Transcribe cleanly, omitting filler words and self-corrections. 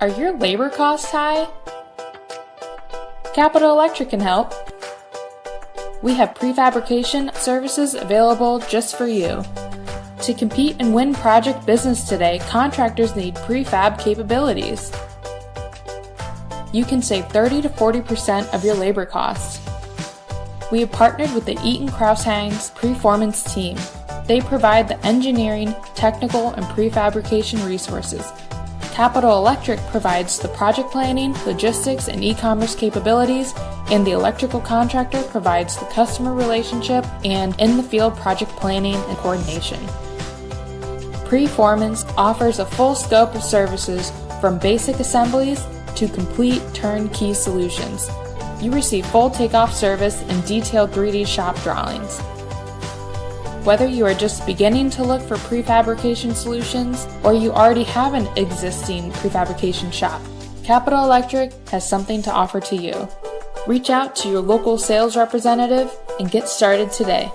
Are your labor costs high? Capital Electric can help. We have prefabrication services available just for you. To compete and win project business today, contractors need prefab capabilities. You can save 30 to 40% of your labor costs. We have partnered with the Eaton Crouse-Hanks Pre-formance team. They provide the engineering, technical, and prefabrication resources. Capital Electric provides the project planning, logistics, and e-commerce capabilities, and the electrical contractor provides the customer relationship and in-the-field project planning and coordination. Pre-formance offers a full scope of services from basic assemblies to complete turnkey solutions. You receive full takeoff service and detailed 3D shop drawings. Whether you are just beginning to look for prefabrication solutions or you already have an existing prefabrication shop, Capital Electric has something to offer to you. Reach out to your local sales representative and get started today.